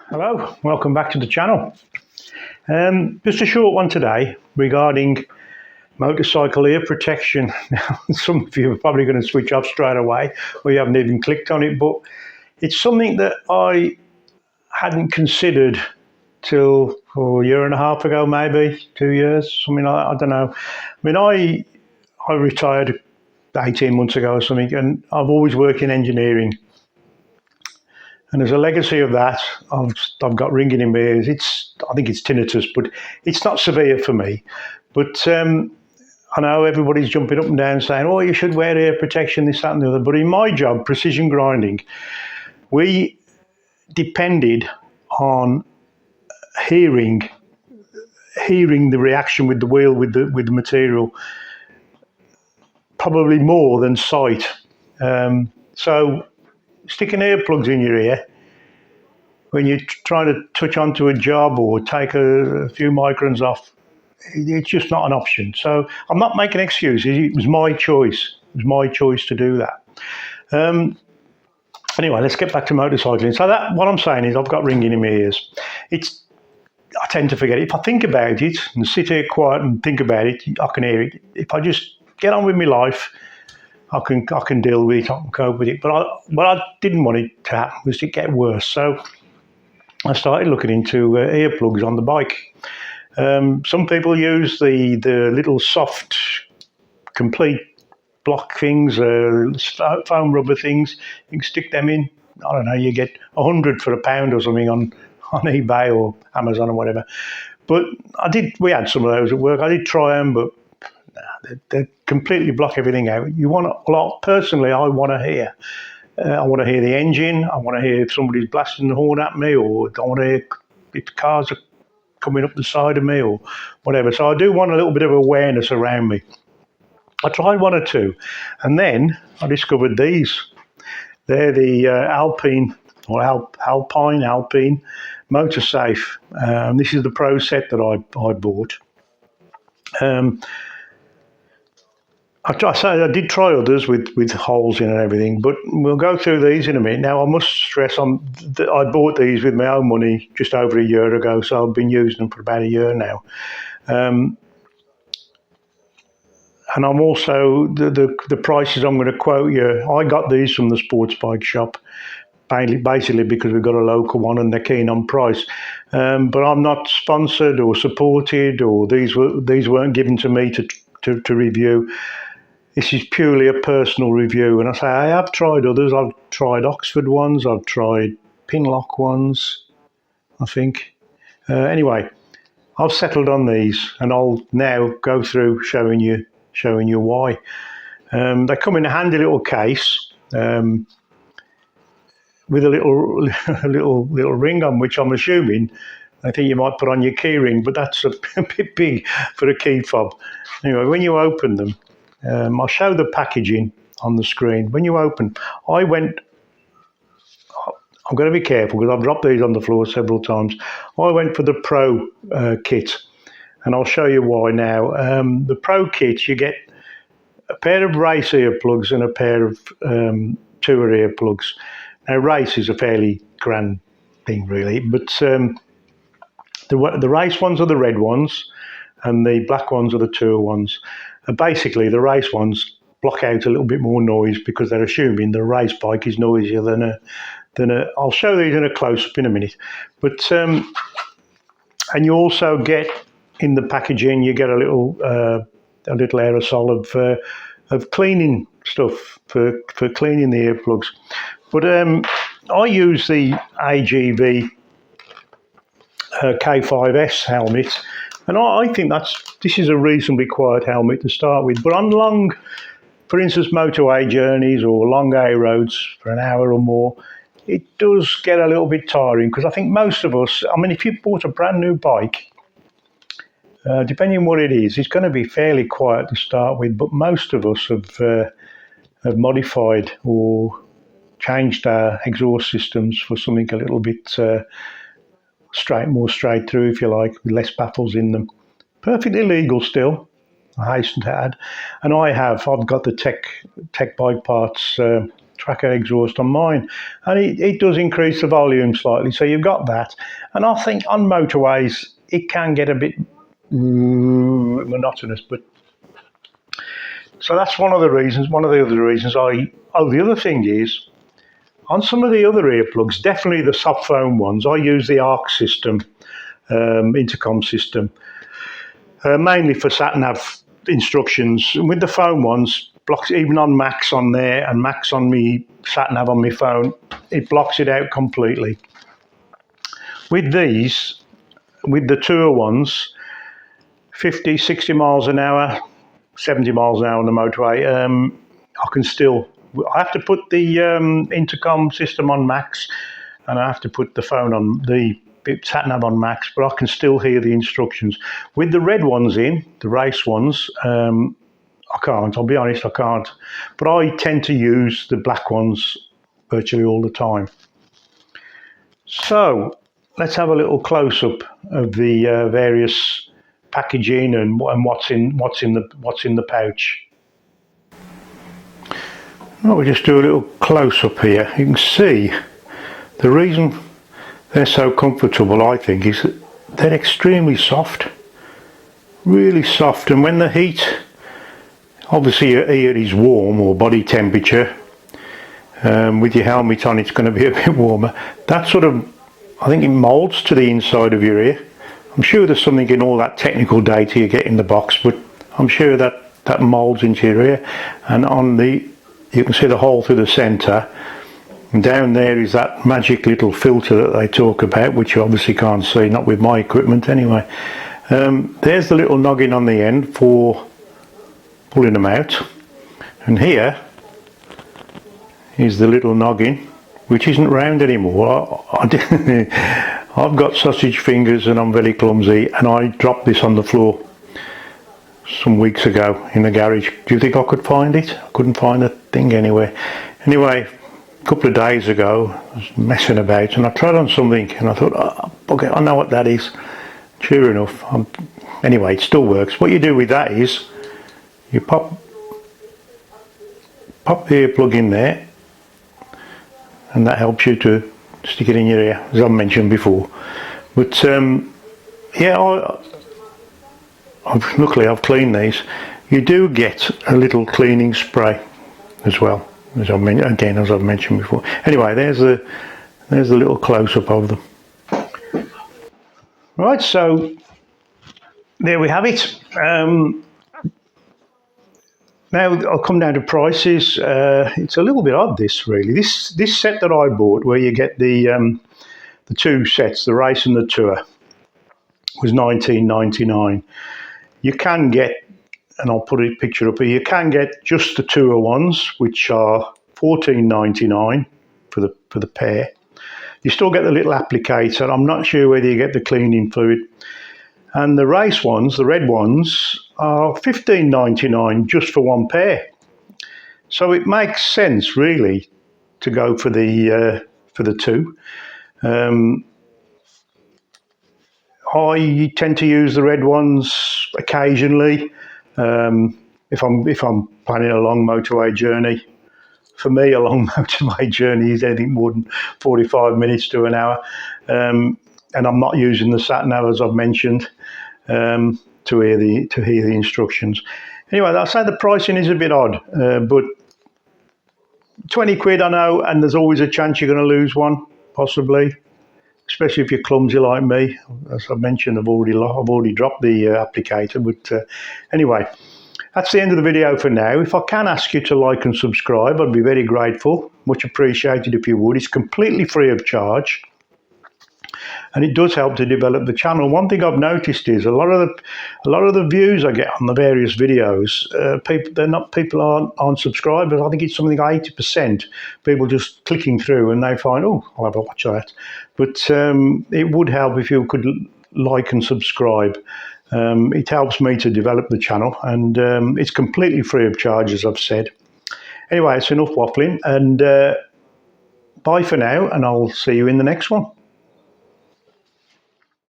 Hello, welcome back to the channel. Just a short one today regarding motorcycle ear protection. Now, some of you are probably going to switch off straight away, or you haven't even clicked on it, but it's something that I hadn't considered till a year and a half ago, maybe 2 years, something like that. I don't know. I retired 18 months ago or something, and I've always worked in engineering. And as a legacy of that, I've got ringing in my ears. I think it's tinnitus, but it's not severe for me. But I know everybody's jumping up and down saying, "Oh, you should wear ear protection, this, that, and the other." But in my job, precision grinding, we depended on hearing the reaction with the wheel, with the material, probably more than sight. So sticking earplugs in your ear when you're trying to touch onto a job or take a few microns off, it's just not an option. So I'm not making excuses. It was my choice. It was my choice to do that. Anyway, let's get back to motorcycling. So what I'm saying is I've got ringing in my ears. I tend to forget it. If I think about it and sit here quiet and think about it, I can hear it. If I just get on with my life, I can deal with it, I can cope with it. But what I didn't want it to happen was to get worse. So I started looking into earplugs on the bike. Some people use the little soft, complete block things, foam rubber things. You can stick them in. I don't know, you get 100 for £1 or something on eBay or Amazon or whatever. But we had some of those at work. I did try them, but they completely block everything out. You want a lot. Personally, I want to hear. I want to hear the engine. I want to hear if somebody's blasting the horn at me, or I want to hear if cars are coming up the side of me or whatever. So I do want a little bit of awareness around me. I tried one or two, and then I discovered these. They're the Alpine Motor Safe. This is the Pro set that I bought. I did try others with holes in and everything, but we'll go through these in a minute. Now, I must stress that I bought these with my own money just over a year ago, so I've been using them for about a year now. And I'm also, the prices I'm going to quote you, I got these from the sports bike shop, basically because we've got a local one and they're keen on price. But I'm not sponsored or supported, or these weren't given to me to review. This is purely a personal review. And I say I have tried others. I've tried Oxford ones. I've tried Pinlock ones, I think. Anyway, I've settled on these, and I'll now go through showing you why. They come in a handy little case with a little ring on, which I'm assuming I think you might put on your key ring, but that's a bit big for a key fob. Anyway, when you open them, I'll show the packaging on the screen. When you open, I'm going to be careful because I've dropped these on the floor several times. I went for the Pro kit, and I'll show you why now. The Pro kit, you get a pair of race earplugs and a pair of tour earplugs. Now, race is a fairly grand thing, really, but the race ones are the red ones, and the black ones are the tour ones. And basically, the race ones block out a little bit more noise because they're assuming the race bike is noisier than a. I'll show these in a close-up in a minute. But and you also get in the packaging, you get a little aerosol of cleaning stuff for cleaning the earplugs. But I use the AGV K5S helmet. And I think this is a reasonably quiet helmet to start with. But on long, for instance, motorway journeys or long A roads for an hour or more, it does get a little bit tiring, because I think most of us, I mean, if you bought a brand new bike, depending on what it is, it's going to be fairly quiet to start with. But most of us have modified or changed our exhaust systems for something a little bit more straight through, if you like, with less baffles in them. Perfectly legal still, I hasten to add. And I've got the Tech Bike Parts tracker exhaust on mine, and it does increase the volume slightly, so you've got that. And I think on motorways it can get a bit monotonous, but so that's one of the reasons. One of the other reasons the other thing is, on some of the other earplugs, definitely the soft foam ones, I use the ARC system, intercom system, mainly for sat-nav instructions. With the foam ones, blocks, even on Max on there and Max on me sat-nav on my phone, it blocks it out completely. With these, with the Tour ones, 50, 60 miles an hour, 70 miles an hour on the motorway, I have to put the intercom system on Max, and I have to put the phone on the sat-nav on Max, but I can still hear the instructions. With the red ones in, the race ones, I can't, I'll be honest, I can't. But I tend to use the black ones virtually all the time. So let's have a little close-up of the various packaging and what's in the pouch. Well, we'll just do a little close-up here. You can see the reason they're so comfortable, I think, is that they're extremely soft, really soft, and when the heat, obviously your ear is warm, or body temperature, with your helmet on it's going to be a bit warmer. That sort of, I think it moulds to the inside of your ear. I'm sure there's something in all that technical data you get in the box, but I'm sure that moulds into your ear. And on the, you can see the hole through the centre, and down there is that magic little filter that they talk about, which you obviously can't see, not with my equipment anyway. There's the little noggin on the end for pulling them out, and here is the little noggin, which isn't round anymore. I've got sausage fingers and I'm very clumsy, and I dropped this on the floor some weeks ago in the garage. Do you think I could find it? I couldn't find the thing anywhere. Anyway, a couple of days ago I was messing about and I tried on something and I thought, oh, okay, I know what that is. Sure enough, anyway, it still works. What you do with that is you pop the earplug in there, and that helps you to stick it in your ear, as I mentioned before. But yeah, luckily I've cleaned these. You do get a little cleaning spray as well, as I've mentioned before. Anyway, there's the little close-up of them. Right, so there we have it. Now I'll come down to prices. It's a little bit odd, this really. This set that I bought, where you get the two sets, the race and the tour, was $19.99. You can get, and I'll put a picture up here, you can get just the tour ones, which are $14.99 for the pair. You still get the little applicator. I'm not sure whether you get the cleaning fluid. And the race ones, the red ones, are $15.99 just for one pair. So it makes sense really to go for the two. I tend to use the red ones occasionally if I'm planning a long motorway journey. For me, a long motorway journey is anything more than 45 minutes to an hour, and I'm not using the sat nav, as I've mentioned, to hear the instructions. Anyway, I'll say the pricing is a bit odd, but 20 quid, I know, and there's always a chance you're going to lose one, possibly, especially if you're clumsy like me. As I mentioned, I've already dropped the applicator, but anyway, that's the end of the video for now. If I can ask you to like and subscribe, I'd be very grateful. Much appreciated if you would. It's completely free of charge, and it does help to develop the channel. One thing I've noticed is a lot of the views I get on the various videos, people aren't subscribers. I think it's something like 80% people just clicking through and they find, oh, I'll have a watch of that. But it would help if you could like and subscribe. It helps me to develop the channel, and it's completely free of charge, as I've said. Anyway, it's enough waffling, and bye for now, and I'll see you in the next one.